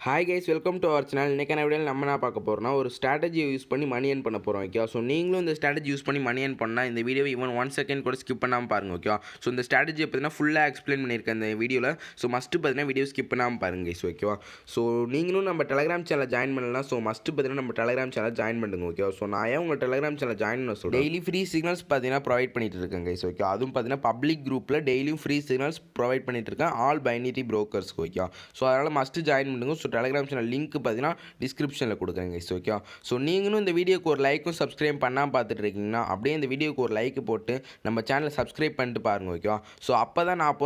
Hi guys, welcome to our channel. இன்றைக்கான வீடியோவில் நம்ம என்ன பார்க்க போகிறோம்னா, ஒரு ஸ்ட்ராட்டஜி யூஸ் பண்ணி மணி ஏர்ன் பண்ண போகிறோம். ஓகே, ஸோ நீங்களும் இந்த ஸ்ட்ராட்டஜி யூஸ் பண்ணி மணி ஏர்ன் பண்ணால் இந்த வீடியோவை ஈவன் 1 செகண்ட் கூட ஸ்கிப் பண்ணாமல் பாருங்கள். ஓகே, ஸோ இந்த ஸ்ட்ராட்டஜியை பார்த்தீங்கன்னா ஃபுல்லாக எக்ஸ்பிளைன் பண்ணியிருக்கேன் இந்த வீடியோவில். ஸோ மஸ்ட்டு பார்த்தீங்கன்னா வீடியோ ஸ்கிப் பண்ணாமல் பாருங்க கைஸ். ஓகேவா, ஸோ நீங்களும் நம்ம டெலிகிராம் சேனல் ஜாயின் பண்ணலாம். ஸோ மஸ்ட்டு பார்த்தீங்கன்னா நம்ம டெலிகிராம் சேனல் ஜாயின் பண்ணுங்க. ஓகே, ஸோ நான் ஏன் உங்கள் டெலிகிராம் சேனல் ஜாயின் பண்ண சொல்கிறேன், டெய்லி ஃப்ரீ சிக்னல்ஸ் பார்த்தீங்கன்னா ப்ரொவைட் பண்ணிட்டு இருக்கேன் கைஸ். ஓகே, அதுவும் பார்த்தீங்கன்னா பப்ளிக் குரூப்பில் டெய்லியும் ஃப்ரீ சிக்னல்ஸ் ப்ரொவைட் பண்ணிட்டு இருக்கேன் all binary brokers. Okay, so அதனால் மஸ்ட்டு ஜாயின் பண்ணுங்க. ஸோ டெலிகிராம் சேனல் லிங்க் பார்த்தீங்கன்னா டிஸ்கிரிப்ஷனில் கொடுக்குறேங்க கைஸ். ஓகே, ஸோ நீங்களும் இந்த வீடியோக்கு ஒரு லைக்கும் சப்ஸ்கிரைப் பண்ணாமல் பார்த்துட்டு இருக்கீங்கன்னா அப்படியே இந்த வீடியோக்கு ஒரு லைக் போட்டு நம்ம சேனலை சப்ஸ்கிரைப் பண்ணிட்டு பாருங்கள். ஓகே, ஸோ அப்போ தான் நான்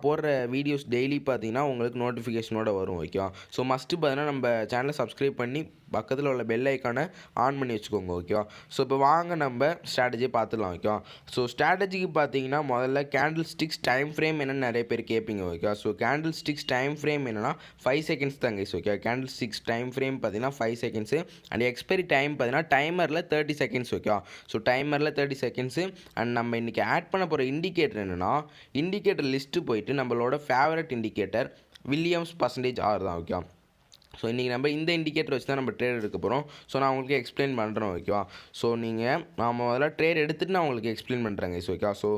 போடுற வீடியோஸ் டெய்லி பார்த்தீங்கன்னா உங்களுக்கு நோட்டிஃபிகேஷனோட வரும். ஓகே, ஸோ மஸ்ட்டு பார்த்தீங்கன்னா நம்ம சேனலை சப்ஸ்கிரைப் பண்ணி பக்கத்தில் உள்ள பெல் ஐக்கானை ஆன் பண்ணி வச்சுக்கோங்க. ஓகேவா, ஸோ இப்போ வாங்க நம்ம ஸ்ட்ராட்டஜியை பார்த்துடலாம். ஓகேவா, ஸோ ஸ்ட்ராட்டஜிக்கு பார்த்தீங்கன்னா முதல்ல கேண்டில் ஸ்டிக்ஸ் டைம் ஃப்ரேம் என்னென்னு நிறைய பேர் கேட்பீங்க. Okay, so candle sticks time frame என்னென்னா 5 செகண்ட்ஸ் தான் guys. Okay, candle sticks time frame பார்த்தீங்கன்னா 5 செகண்ட்ஸு அண்ட் எக்ஸ்பைரி டைம் பார்த்தீங்கன்னா டைமரில் 30 செகண்ட்ஸ். ஓகே, ஸோ டைமரில் 30 செகண்ட்ஸு. அண்ட் நம்ம இன்றைக்கி ஆட் பண்ண போகிற இண்டிகேட்டர் என்னென்னா, இண்டிகேட்டர் லிஸ்ட்டு போயிட்டு நம்மளோட favourite indicator Williams percentage R தான். ஓகே, ஸோ இன்றைக்கி நம்ம இந்த இண்டிகேட்டர் வச்சு தான் நம்ம ட்ரேட் எடுக்க போகிறோம். ஸோ நான் உங்களுக்கு எக்ஸ்பிளைன் பண்ணுறேன். ஓகேவா, ஸோ நான் முதல்ல ட்ரேட் எடுத்துகிட்டு நான் உங்களுக்கு எக்ஸ்பிளைன் பண்ணுறேங்க. ஸோ ஓகே, ஸோ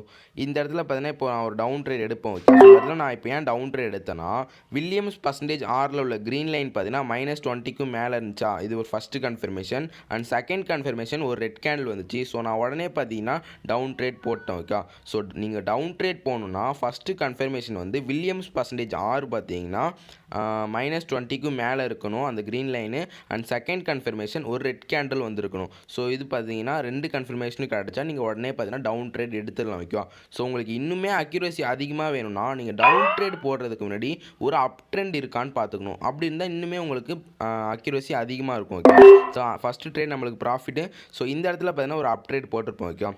இந்த இடத்துல பார்த்தீங்கன்னா இப்போ நான் ஒரு டவுன் ட்ரேட் எடுப்பேன். ஓகே, ஸோ இடத்துல நான் இப்போ ஏன் டவுன் ட்ரேட் எடுத்தேன்னா, வில்லியம்ஸ் பர்சன்டேஜ் ஆரில் உள்ள க்ரீன் லைன் பார்த்தீங்கன்னா -20க்கும் மேலே இருந்துச்சா, இது ஒரு first confirmation. And second confirmation ஒரு ரெட் கேண்டில் வந்துச்சு. ஸோ நான் உடனே பார்த்தீங்கன்னா டவுன் ட்ரேட் போட்டேன். ஓகே, ஸோ நீங்கள் டவுன் ட்ரேட் போகணுன்னா ஃபஸ்ட்டு கன்ஃபர்மேஷன் வந்து வில்லியம்ஸ் பர்சன்டேஜ் ஆர் பார்த்தீங்கன்னா -20க்கும் மேலே இருக்கணும் அந்த green line. And second confirmation ஒரு ரெட் கேண்டில் வந்துருக்கணும். ஸோ இது பார்த்தீங்கன்னா 2 கன்ஃபர்மேஷனும் கிடச்சா நீங்கள் உடனே பார்த்தீங்கன்னா டவுன் ட்ரேட் எடுத்துடலாம். ஓகேவா, ஸோ உங்களுக்கு இன்னுமே அக்யூரசி அதிகமாக வேணும்னா நீங்கள் டவுன் ட்ரேட் போடுறதுக்கு முன்னாடி ஒரு அப் ட்ரெண்ட் இருக்கான்னு பார்த்துக்கணும். அப்படி இருந்தால் இன்னுமே உங்களுக்கு அக்யூரசி அதிகமாக இருக்கும். ஓகே, ஸோ ஃபஸ்ட்டு ட்ரேட் நம்மளுக்கு ப்ராஃபிட்டு. ஸோ இந்த இடத்துல பார்த்தீங்கன்னா ஒரு அப் ட்ரேட் போட்டிருப்போம். ஓகே,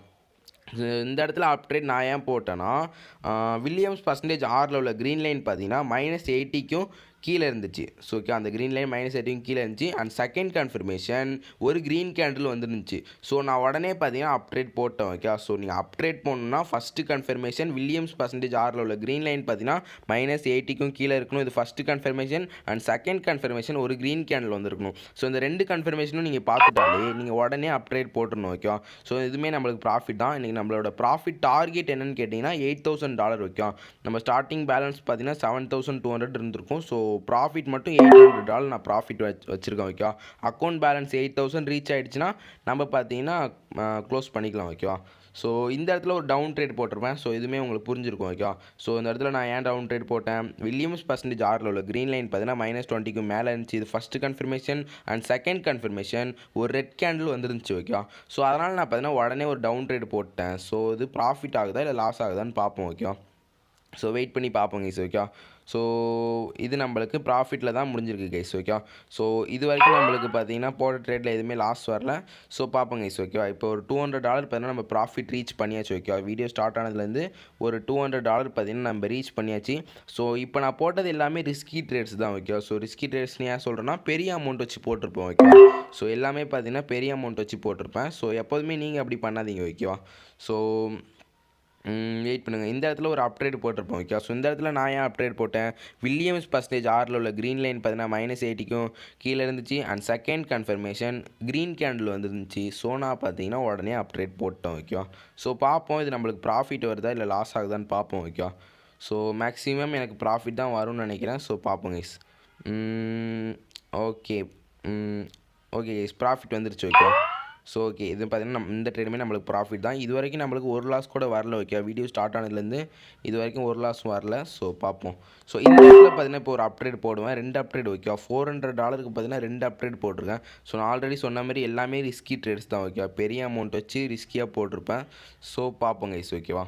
இந்த இடத்துல அப் ட்ரேட் நான் ஏன் போட்டேன்னா, வில்லியம்ஸ் பர்சன்டேஜ் ஆரில் உள்ள க்ரீன் லைன் பார்த்தீங்கன்னா -80க்கும் கீழே இருந்துச்சு. ஸோ ஓகே, அந்த க்ரீன் லைன் -80க்கும் கீழே இருந்துச்சு. அண்ட் செகண்ட் கன்ஃபர்மேஷன் ஒரு க்ரீன் கேண்டில் வந்துருந்துச்சு. ஸோ நான் உடனே பார்த்தீங்கன்னா அப் ட்ரேட் போட்டேன். ஓகே, ஸோ நீங்கள் அப் ட்ரேட் போடணுன்னா ஃபஸ்ட்டு கன்ஃபர்மேஷன் வில்லியம்ஸ் பர்சன்டேஜ் ஆரில் உள்ள க்ரீன் லைன் பார்த்தீங்கன்னா -80க்கும் கீழே இருக்கணும். இது first confirmation. And second confirmation ஒரு க்ரீன் கேண்டில் வந்துருக்கணும். ஸோ இந்த 2 கன்ஃபர்மேஷனும் நீங்கள் பார்த்துட்டாலே நீங்கள் உடனே அப் ட்ரேட் போட்டுருணும். ஓகே, ஸோ இதுவுமே நம்மளுக்கு ப்ராஃபிட் தான். இன்றைக்கி நம்மளோட ப்ராஃபிட் டார்கெட் என்னென்னு கேட்டிங்கன்னா $8,000. ஓகே, நம்ம ஸ்டார்டிங் பேலன்ஸ் பார்த்தீங்கன்னா 7,200 இருந்திருக்கும். ஸோ ப்ராஃபிட் மட்டும் $800 நான் ப்ராஃபிட் வச்சுருக்கேன். ஓகேவா, அக்கௌண்ட் பேலன்ஸ் 8,000 ரீச் ஆகிடுச்சுன்னா நம்ம பார்த்தீங்கன்னா க்ளோஸ் பண்ணிக்கலாம். ஓகேவா, ஸோ இந்த இடத்துல ஒரு டவுன் ட்ரேட் போட்டிருப்பேன். ஸோ இதுவுமே உங்களுக்கு புரிஞ்சிருக்கும். ஓகேவா, ஸோ இந்த இடத்துல நான் ஏன் டவுன் ட்ரேட் போட்டேன், வில்லியம்ஸ் பர்சன்டேஜ் ஆரில் உள்ள க்ரீன் லைன் பார்த்தீங்கன்னா -20க்கும் மேலே இருந்துச்சு. இது first confirmation. And second confirmation ஒரு ரெட் கேண்டில் வந்துருந்துச்சு. ஓகேவா, ஸோ அதனால் நான் பார்த்தீங்கன்னா உடனே ஒரு டவுன் ட்ரேட் போட்டேன். ஸோ இது ப்ராஃபிட் ஆகுதா இல்லை லாஸ் ஆகுதான்னு பார்ப்போம். ஓகேவா, ஸோ வெயிட் பண்ணி பார்ப்போம் கைஸ். ஓகே, ஸோ இது நம்மளுக்கு ப்ராஃபிட்டில் தான் முடிஞ்சிருக்கு கைஸ். ஓகே, ஸோ இது வரைக்கும் நம்மளுக்கு பார்த்தீங்கன்னா போட்ட ட்ரேட்டில் எதுவுமே லாஸ் வரல. ஸோ பார்ப்போம் கைஸ். ஓகேவா, இப்போ ஒரு $200 பார்த்தீங்கன்னா நம்ம ப்ராஃபிட் ரீச் பண்ணியாச்சு. ஓகேவா, வீடியோ ஸ்டார்ட் ஆனதுலேருந்து ஒரு $200 பார்த்தீங்கன்னா நம்ம ரீச் பண்ணியாச்சு. ஸோ இப்போ நான் போட்டது எல்லாமே ரிஸ்கி ட்ரேட்ஸ் தான். ஓகே, ஸோ ரிஸ்கி ட்ரேட்ஸ்னு ஏன் சொல்கிறேன்னா பெரிய அமௌண்ட் வச்சு போட்டிருப்போம். ஓகே, ஸோ எல்லாமே பார்த்தீங்கன்னா பெரிய அமௌண்ட் வச்சு போட்டிருப்பேன். ஸோ எப்போதுமே நீங்கள் அப்படி பண்ணாதீங்க. ஓகேவா, ஸோ வெயிட் பண்ணுங்கள். இந்த இடத்துல ஒரு அப்ட்ரேட் போட்டிருப்போம். ஓகே, ஸோ இந்த இடத்துல நான் ஏன் அப்ட்ரேட் போட்டேன், வில்லியம்ஸ் பர்சன்டேஜ் ஆரில் உள்ள க்ரீன் லைன் பார்த்தீங்கன்னா -80க்கும் கீழே இருந்துச்சு. And second confirmation green candle வந்துருந்துச்சு. ஸோ நான் பார்த்தீங்கன்னா உடனே அப்ட்ரேட் போட்டோம். ஓகேவா, ஸோ பார்ப்போம் இது நம்மளுக்கு ப்ராஃபிட் வருதா இல்லை லாஸ் ஆகுதான்னு பார்ப்போம். ஓகேவா, ஸோ மேக்ஸிமம் எனக்கு ப்ராஃபிட் தான் வரும்னு நினைக்கிறேன். ஸோ பார்ப்போம் guys. Okay okay guys, profit வந்துருச்சு. ஓகே, ஸோ ஓகே, இது பார்த்தீங்கன்னா இந்த ட்ரேடுமே நம்மளுக்கு ப்ராஃபிட் தான். இது வரைக்கும் நம்மளுக்கு ஒரு லாஸ் கூட வரல. ஓகே, வீடியோ ஸ்டார்ட் ஆனதுலேருந்து இது வரைக்கும் ஒரு லாஸ் வரல. ஸோ பார்ப்போம். ஸோ இந்த இடத்துல பார்த்தீங்கன்னா இப்போ ஒரு அப்ட்ரேட் போடுவேன். 2 அப்ட்ரேட். ஓகே, $400 பார்த்தீங்கன்னா 2 அப்ட்ரேட் போட்டிருக்கேன். ஸோ நான் ஆல்ரெடி சொன்ன மாதிரி எல்லாமே ரிஸ்கி ட்ரேட்ஸ் தான். ஓகே, பெரிய அமௌண்ட் வச்சு ரிஸ்கியாக போட்டிருப்பேன். ஸோ பார்ப்போம் கைஸ். ஓகேவா,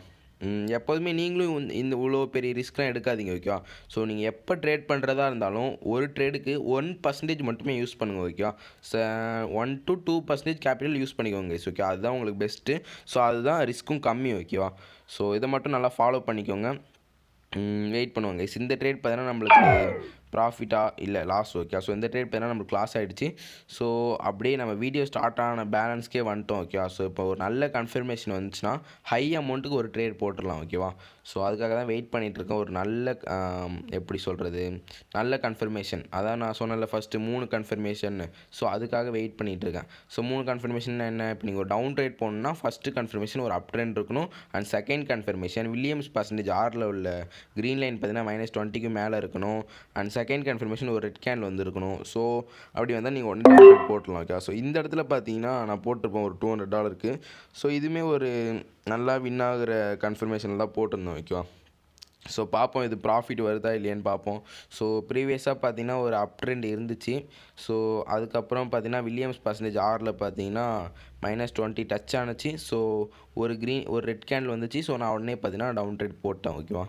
எப்போதுமே நீங்களும் இந்த இவ்வளோ பெரிய ரிஸ்க்லாம் எடுக்காதீங்க. ஓகேவா, ஸோ நீங்கள் எப்போ ட்ரேட் பண்ணுறதா இருந்தாலும் ஒரு ட்ரேடுக்கு 1% மட்டுமே யூஸ் பண்ணுங்கள். ஓகேவா, 1 to 2% கேபிட்டல் யூஸ் பண்ணிக்கோங்க. ஓகே, அதுதான் உங்களுக்கு பெஸ்ட்டு. ஸோ அதுதான் ரிஸ்க்கும் கம்மி. ஓகேவா, ஸோ இதை மட்டும் நல்லா ஃபாலோ பண்ணிக்கோங்க. வெயிட் பண்ணுவாங்க. இந்த ட்ரேட் பார்த்தீங்கன்னா நம்மளுக்கு ப்ராஃபிட்டா இல்லை லாஸ் ஓகே. ஸோ இந்த ட்ரேட் பார்த்தீங்கன்னா நம்மளுக்கு லாஸ் ஆகிடுச்சு. ஸோ அப்படியே நம்ம வீடியோ ஸ்டார்ட் ஆன பேலன்ஸ்க்கே வந்துட்டோம் ஓகேவா. ஸோ இப்போ ஒரு நல்ல கன்ஃபர்மேஷன் வந்துச்சுன்னா ஹை அமௌண்ட்டுக்கு ஒரு ட்ரேட் போட்டுடலாம் ஓகேவா. ஸோ அதுக்காக தான் வெயிட் பண்ணிகிட்ருக்கேன். ஒரு நல்ல எப்படி சொல்கிறது, நல்ல கன்ஃபர்மேஷன். அதான் நான் சொன்னல ஃபஸ்ட்டு 3 கன்ஃபர்மேஷன். ஸோ அதுக்காக வெயிட் பண்ணிகிட்ருக்கேன். ஸோ 3 கன்ஃபர்மேஷன் என்ன, இப்போ நீங்கள் ஒரு டவுன் ட்ரேட் போகணுன்னா ஃபஸ்ட்டு கன்ஃபர்மேஷன் ஒரு அப் ட்ரெண்ட் இருக்கணும். And second confirmation Williams percentage ஆரில் உள்ள க்ரீன் லைன் பார்த்தீங்கன்னா -20க்கு மேலே இருக்கணும். அண்ட் செகண்ட் கன்ஃபர்மேஷன் ஒரு ரெட் கேண்டில் வந்து இருக்கணும். ஸோ அப்படி வந்தால் நீங்கள் உடனே டவுன் ட்ரேட் போட்டலாம் ஓகே. ஸோ இந்த இடத்துல பார்த்தீங்கன்னா நான் போட்டிருப்பேன் ஒரு $200. ஸோ இதுவுமே ஒரு நல்லா வின் ஆகிற கன்ஃபர்மேஷனில் தான் போட்டிருந்தோம் ஓகேவா. ஸோ பார்ப்போம் இது ப்ராஃபிட் வருதா இல்லையான்னு பார்ப்போம். ஸோ ப்ரீவியஸாக பார்த்தீங்கன்னா ஒரு அப் ட்ரெண்ட் இருந்துச்சு. ஸோ அதுக்கப்புறம் பார்த்தீங்கன்னா வில்லியம்ஸ் பர்சன்டேஜ் ஆரில் பார்த்தீங்கன்னா -20 டச் ஆனுச்சு. ஸோ ஒரு ரெட் கேண்டில் வந்துச்சு. ஸோ நான் உடனே பார்த்தீங்கன்னா டவுன் ட்ரேட் போட்டேன் ஓகேவா.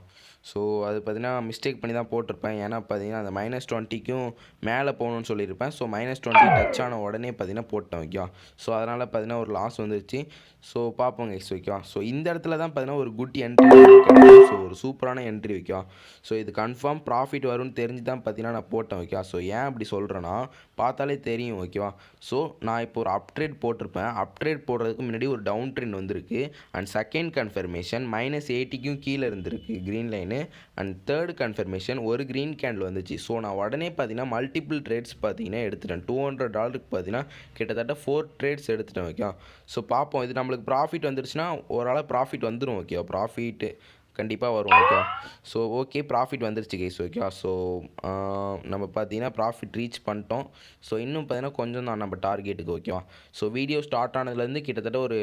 ஸோ அது பார்த்தீங்கன்னா மிஸ்டேக் பண்ணி தான் போட்டிருப்பேன். ஏன்னா பார்த்தீங்கன்னா அந்த -20க்கும் மேலே போகணுன்னு சொல்லியிருப்பேன். ஸோ -20 டச் ஆன உடனே பார்த்தீங்கன்னா போட்டேன் ஓகேவா. ஸோ அதனால் பார்த்தீங்கன்னா ஒரு லாஸ் வந்துருச்சு. ஸோ பார்ப்போங்க கைஸ் ஓகேவா. ஸோ இந்த இடத்துல தான் பார்த்தீங்கன்னா ஒரு குட் என்ட்ரி கிடைக்கும். ஸோ ஒரு சூப்பரான என்ட்ரி ஓகேவா. ஸோ இது கன்ஃபார்ம் ப்ராஃபிட் வரும்னு தெரிஞ்சு தான் பார்த்தீங்கன்னா நான் போட்டேன் ஓகேவா. ஸோ ஏன் அப்படி சொல்கிறேன்னா பார்த்தாலே தெரியும் ஓகேவா. ஸோ நான் இப்போ ஒரு அப் ட்ரேட் போட்டிருப்பேன். அப் ட்ரேட் போடுறதுக்கு முன்னாடி ஒரு டவுன் ட்ரெண்ட் வந்திருக்கு. அண்ட் செகண்ட் கன்ஃபர்மேஷன் -80க்கும் கீழே இருந்திருக்கு green line. And third confirmation ஒரு க்ரீன் கேண்டில் வந்துச்சு. ஸோ நான் உடனே பார்த்தீங்கன்னா மல்டிபிள் ட்ரேட்ஸ் பார்த்தீங்கன்னா எடுத்துட்டேன். $200 பார்த்தீங்கன்னா கிட்டத்தட்ட 4 ட்ரேட்ஸ் எடுத்துட்டேன் ஓகே. ஸோ பார்ப்போம் இது நம்மளுக்கு ப்ராஃபிட் வந்துருச்சுன்னா ஓரளவு ப்ராஃபிட் வந்துடும் ஓகே. ப்ராஃபிட்டு கண்டிப்பாக வரும் ஓகே. ஸோ ஓகே ப்ராஃபிட் வந்துருச்சு கைஸ் ஓகே. ஸோ நம்ம பார்த்தீங்கன்னா ப்ராஃபிட் ரீச் பண்ணிட்டோம். ஸோ இன்னும் பார்த்தீங்கன்னா கொஞ்சம் தான் நம்ம டார்கெட்டுக்கு ஓகேவா. ஸோ வீடியோ ஸ்டார்ட் ஆனதுலேருந்து கிட்டத்தட்ட ஒரு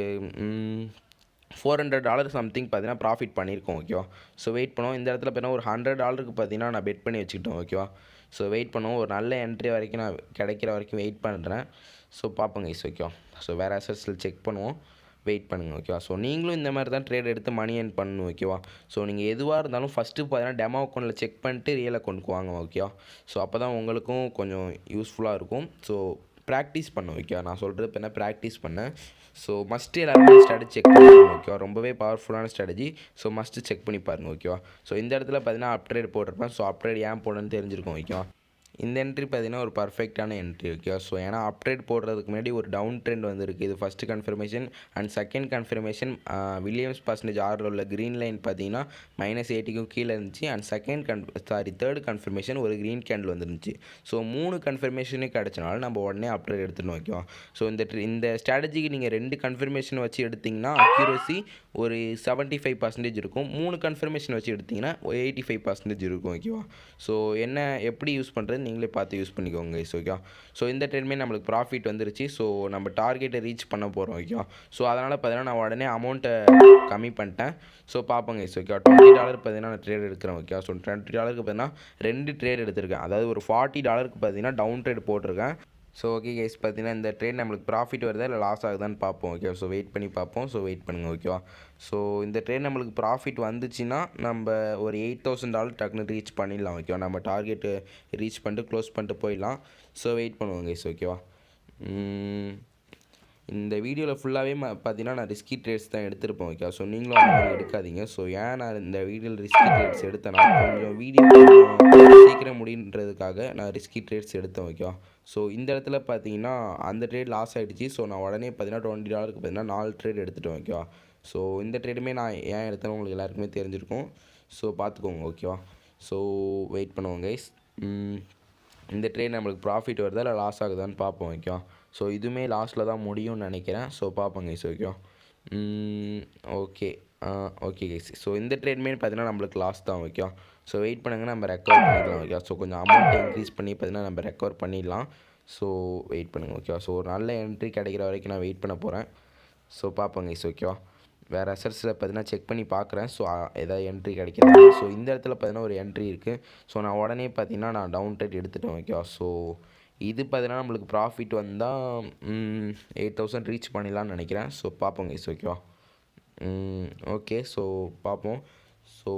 $400 சம்திங் பார்த்தீங்கன்னா ப்ராஃபிட் பண்ணியிருக்கோம் ஓகேவா. ஸோ வெயிட் பண்ணுவோம். இந்த இடத்துல பார்த்தீங்கன்னா ஒரு $100 பார்த்தீங்கன்னா நான் பெட் பண்ணி வச்சுக்கிட்டோம் ஓகேவா. ஸோ வெயிட் பண்ணுவோம். ஒரு நல்ல என்ட்ரி வரைக்கும் நான் கிடைக்கிற வரைக்கும் வெயிட் பண்ணுறேன். ஸோ பார்ப்போங்க கைஸ் ஓகேவா. ஸோ வேறு அசட்ஸில் செக் பண்ணுவோம். வெயிட் பண்ணுங்கள் ஓகேவா. ஸோ நீங்களும் இந்த மாதிரி தான் ட்ரேட் எடுத்து மணி ஏர்ன் பண்ணணும் ஓகேவா. ஸோ நீங்கள் எதுவாக இருந்தாலும் ஃபஸ்ட்டு பார்த்தீங்கன்னா டெமோ அக்கௌண்ட்டில் செக் பண்ணிட்டு ரியல் அக்கௌண்ட்டுக்கு வாங்க ஓகேவா. ஸோ அப்போ தான் உங்களுக்கும் கொஞ்சம் யூஸ்ஃபுல்லாக இருக்கும். ஸோ ப்ராக்டிஸ் பண்ண ஓகேவா. நான் சொல்கிறது இப்போ என்ன ப்ராக்டிஸ் பண்ணேன். ஸோ மஸ்ட்டு எல்லாருமே ஸ்ட்ராட்டஜி செக் பண்ணிப்பாங்க ஓகேவா. ரொம்பவே பவர்ஃபுல்லான ஸ்ட்ராட்டஜி. ஸோ மஸ்ட்டு செக் பண்ணி பாருங்கள் ஓகேவா. ஸோ இந்த இடத்துல பார்த்தீங்கன்னா அப் ட்ரேட் போட்டிருப்பேன். ஸோ அப் ட்ரேட் ஏன் போடணும்னு தெரிஞ்சிருக்கும் ஓகேவா. இந்த என்ட்ரி பார்த்தீங்கன்னா ஒரு பர்ஃபெக்டான என்ட்ரி ஓகே. ஸோ ஏன்னா அப்ட்ரேட் போடுறதுக்கு முன்னாடி ஒரு டவுன் ட்ரெண்ட் வந்துருக்கு. இது first confirmation. And second confirmation Williams percentage ஆரில் உள்ள க்ரீன் லைன் பார்த்தீங்கன்னா -80க்கும் கீழே இருந்துச்சு. அண்ட் தேர்ட் கன்ஃபர்மேஷன் ஒரு க்ரீன் கேண்டில் வந்துருந்துச்சு. ஸோ 3 கன்ஃபர்மேஷனே கிடச்சனால நம்ம உடனே அப்ட்ரேட் எடுத்துடணும் ஓகேவா. ஸோ இந்த ஸ்ட்ராட்டஜிக்கு நீங்கள் 2 கன்ஃபர்மேஷன் வச்சு எடுத்திங்கன்னா அக்யூரசி ஒரு 75% இருக்கும். 3 கன்ஃபர்மேஷன் வச்சு எடுத்திங்கன்னா 85% இருக்கும் ஓகேவா. ஸோ என்ன எப்படி யூஸ் பண்ணுறது நீங்களே பார்த்து யூஸ் பண்ணிக்கோங்க கைஸ் ஓகே. ஸோ இந்த ட்ரேடுமே நம்மளுக்கு ப்ராஃபிட் வந்துருச்சு. ஸோ நம்ம டார்கெட்டை ரீச் பண்ண போகிறோம் ஓகே. ஸோ அதனால் பார்த்தீங்கன்னா நான் உடனே அமௌண்ட்டை கம்மி பண்ணிட்டேன். So பார்ப்போங்க guys okay. $20 பார்த்தீங்கன்னா நான் ட்ரேட் எடுக்கிறேன் ஓகே. ஸோ $20 பார்த்தீங்கன்னா 2 ட்ரேட் எடுத்திருக்கேன். அதாவது ஒரு $40 பார்த்தீங்கன்னா டவுன் ட்ரேட் போட்டிருக்கேன். ஸோ ஓகே கைஸ் பார்த்தீங்கன்னா இந்த ட்ரேட் நம்மளுக்கு ப்ராஃபிட் வருதா இல்லை லாஸ் ஆகுதான்னு பார்ப்போம் ஓகே. ஸோ வெயிட் பண்ணி பார்ப்போம். ஸோ வெயிட் பண்ணுங்கள் ஓகேவா. ஸோ இந்த ட்ரேட் நம்மளுக்கு ப்ராஃபிட் வந்துச்சுன்னா நம்ம ஒரு $8,000 டக்குன்னு ரீச் பண்ணிடலாம் ஓகேவா. நம்ம டார்கெட்டு ரீச் பண்ணிட்டு க்ளோஸ் பண்ணிட்டு போயிடலாம். ஸோ வெயிட் பண்ணுவோம் கைஸ் ஓகேவா. இந்த வீடியோவில் ஃபுல்லாகவே பார்த்தீங்கன்னா நான் ரிஸ்கி ட்ரேட்ஸ் தான் எடுத்திருப்பேன் ஓகே. ஸோ நீங்களும் அந்த மாதிரி எடுக்காதீங்க. ஸோ ஏன் நான் இந்த வீடியோவில் ரிஸ்கி ட்ரேட்ஸ் எடுத்தேன்னா கொஞ்சம் வீடியோ சீக்கிரம் முடின்றதுக்காக நான் ரிஸ்கி ட்ரேட்ஸ் எடுத்தேன் ஓகேவா. ஸோ இந்த இடத்துல பார்த்தீங்கன்னா அந்த ட்ரேட் லாஸ் ஆகிடுச்சு. ஸோ நான் உடனே பார்த்தீங்கன்னா $20 பார்த்தீங்கன்னா 4 ட்ரேட் எடுத்துட்டேன் ஓகேவா. ஸோ இந்த ட்ரேடுமே நான் ஏன் எடுத்தேன்னு உங்களுக்கு எல்லாருக்குமே தெரிஞ்சிருக்கும். ஸோ பார்த்துக்கோங்க ஓகேவா. ஸோ வெயிட் பண்ணுவோங்க கைஸ். இந்த ட்ரேட் நம்மளுக்கு ப்ராஃபிட் வருதா இல்லை லாஸ் ஆகுதான்னு பார்ப்போம் ஓகேவா. ஸோ இதுவுமே லாஸ்ட்டில் தான் முடியும்னு நினைக்கிறேன். ஸோ பார்ப்போங்க கைஸ் ஓகேவா. Okay okay guys. ஸோ இந்த ட்ரேட்மே பார்த்தீங்கன்னா நம்மளுக்கு லாஸ் தான் ஓகேவா. ஸோ வெயிட் பண்ணுங்கள் நம்ம ரெக்கவர் பண்ணிக்கலாம் ஓகே. ஸோ கொஞ்சம் அமௌண்ட் இன்க்ரீஸ் பண்ணி பார்த்தீங்கன்னா நம்ம ரெக்கவர் பண்ணிடலாம். ஸோ வெயிட் பண்ணுங்கள் ஓகேவா. ஸோ ஒரு நல்ல என்ட்ரி கிடைக்கிற வரைக்கும் நான் வெயிட் பண்ண போகிறேன். ஸோ பார்ப்போங்க கைஸ் ஓகேவா. வேறு அசட்ஸில் பார்த்தீங்கன்னா செக் பண்ணி பார்க்குறேன். ஸோ எதாவது என்ட்ரி கிடைக்கிறது. ஸோ இந்த இடத்துல பார்த்தீங்கன்னா ஒரு என்ட்ரி இருக்குது. ஸோ நான் உடனே பார்த்தீங்கன்னா நான் டவுன் ட்ரேட் எடுத்துட்டேன் ஓகேவா. ஸோ இது பார்த்தீங்கன்னா நம்மளுக்கு ப்ராஃபிட் வந்தால் 8,000 ரீச் பண்ணிடலான்னு நினைக்கிறேன். ஸோ பார்ப்போங்க கைஸ் ஓகேவா. ஓகே ஸோ பார்ப்போம். ஸோ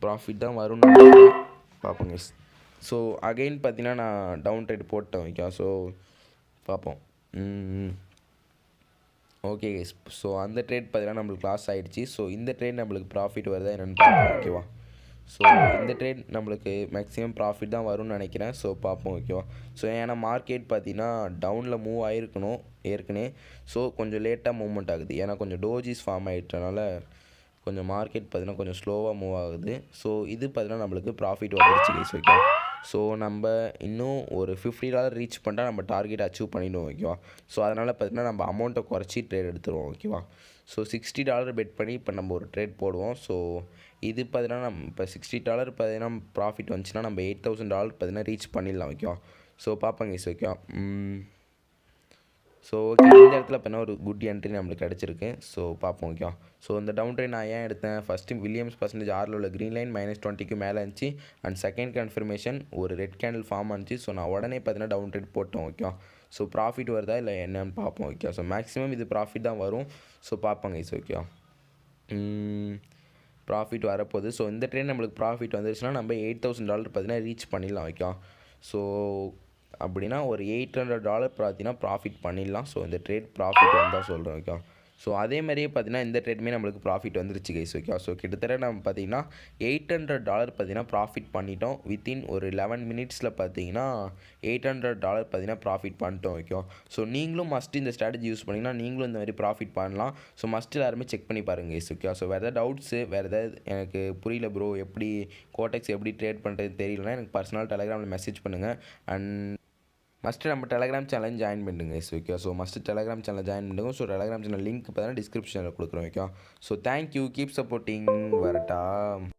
ப்ராஃபிட் தான் வரும்னு நினைக்கிறேன். பார்ப்போங்க கைஸ். ஸோ அகைன் பார்த்தீங்கன்னா நான் டவுன் ட்ரேட் போட்டேன் ஓகே. ஸோ பார்ப்போம். Okay guys. ஸோ அந்த ட்ரேட் பார்த்தீங்கன்னா நம்மளுக்கு லாஸ் ஆகிடுச்சு. ஸோ இந்த ட்ரேட் நம்மளுக்கு ப்ராஃபிட் வருதா என்னென்னு பார்ப்போம் ஓகேவா. ஸோ இந்த ட்ரேட் நம்மளுக்கு மேக்ஸிமம் ப்ராஃபிட் தான் வரும்னு நினைக்கிறேன். ஸோ பார்ப்போம் ஓகேவா. ஸோ ஏன்னா மார்க்கெட் பார்த்தீங்கன்னா டவுனில் மூவ் ஆகிருக்கணும் ஏற்கனவே. ஸோ கொஞ்சம் லேட்டாக மூவ்மெண்ட் ஆகுது, ஏன்னா கொஞ்சம் டோஜிஸ் ஃபார்ம் ஆகிட்டனால கொஞ்சம் மார்க்கெட் பார்த்தீங்கன்னா கொஞ்சம் ஸ்லோவாக மூவ் ஆகுது. ஸோ இது பார்த்தீங்கன்னா நம்மளுக்கு ப்ராஃபிட் வந்துருச்சு கைஸ் ஓகேவா. ஸோ நம்ம இன்னும் ஒரு $50 ரீச் பண்ணிட்டா நம்ம டார்கெட் அச்சீவ் பண்ணிவிடுவோம் ஓகேவா. ஸோ அதனால் பார்த்தீங்கன்னா நம்ம அமௌண்ட்டை குறைச்சி ட்ரேட் எடுத்துருவோம் ஓகேவா. ஸோ $60 பெட் பண்ணி இப்போ நம்ம ஒரு ட்ரேட் போடுவோம். ஸோ இது பார்த்தீங்கன்னா நம்ம இப்போ $60 பார்த்தீங்கன்னா ப்ராஃபிட் வந்துச்சுன்னா நம்ம $8,000 பார்த்தீங்கன்னா ரீச் பண்ணிடலாம் ஓகேவா. ஸோ பார்ப்போங்க கைஸ் ஓகேவா. ஸோ ஓகே, இந்த இடத்துல இப்போ ஒரு குட் என்ட்ரி நம்மளுக்கு கிடச்சிருக்கு. ஸோ பார்ப்போம் ஓகேவா. ஸோ இந்த டவுன் ட்ரெயின் நான் ஏன் எடுத்தேன், ஃபஸ்ட்டு வில்லியம்ஸ் பர்சன்டேஜ் ஆரில் உள்ள க்ரீன் லைன் -20க்கு மேலே இருந்துச்சு. அண்ட் செகண்ட் கன்ஃபர்மேஷன் ஒரு ரெட் கேண்டில் ஃபார்ம் ஆனிச்சு. ஸோ நான் உடனே பார்த்தீங்கன்னா டவுன் ட்ரேட் போட்டோம் ஓகேவா. ஸோ ப்ராஃபிட் வருதா இல்லை என்னன்னு பார்ப்போம் ஓகே. ஸோ மேக்ஸிமம் இது ப்ராஃபிட் தான் வரும். ஸோ பார்ப்போங்க கைஸ் ஓகேவா. ப்ராஃபிட் வரப்போகுது. ஸோ இந்த ட்ரெயின் நம்மளுக்கு ப்ராஃபிட் வந்துருச்சுன்னா நம்ம $8,000 பார்த்தீங்கன்னா ரீச் பண்ணிடலாம் ஓகேவா. ஸோ அப்படின்னா ஒரு $800 பார்த்தீங்கன்னா ப்ராஃபிட் பண்ணிடலாம். ஸோ இந்த ட்ரேட் ப்ராஃபிட் வந்தால் சொல்கிறேன் ஓகேவா. ஸோ அதே மாதிரியே பார்த்தீங்கன்னா இந்த ட்ரேடுமே நம்மளுக்கு ப்ராஃபிட் வந்துருச்சு கைஸ் ஓகேவா. ஸோ கிட்டத்தட்ட நம்ம பார்த்தீங்கன்னா $800 பார்த்தீங்கன்னா ப்ராஃபிட் பண்ணிட்டோம். வித்தின் ஒரு 11 மினிட்ஸில் பார்த்தீங்கன்னா $800 பார்த்தீங்கன்னா ப்ராஃபிட் பண்ணிட்டோம் ஓகேவா. ஸோ நீங்களும் மஸ்ட் இந்த ஸ்ட்ராட்டஜி யூஸ் பண்ணிங்கன்னா நீங்களும் இந்த மாதிரி ப்ராஃபிட் பண்ணலாம். ஸோ மஸ்ட் எல்லாருமே செக் பண்ணி பாருங்கள் கைஸ் ஓகேவா. ஸோ வேறு ஏதாவது டவுட்ஸு, வேறு ஏதாவது எனக்கு புரியல ப்ரோ, எப்படி கோடெக்ஸ் எப்படி ட்ரேட் பண்ணுறது தெரியலனா எனக்கு பர்சனல் டெலகிராமில் மெசேஜ் பண்ணுங்கள். அண்ட் மஸ்ட்டு நம்ம டெலகிராம் சேனல் ஜாயின் பண்ணுங்க guys okay. So must Telegram channel join பண்ணுங்க. ஸோ டெலகிராம் சேனல் லிங்க் பார்த்தீங்கன்னா டிஸ்கிரிப்ஷனில் கொடுக்குறோம் okay. So thank you, keep supporting, வரட்டா.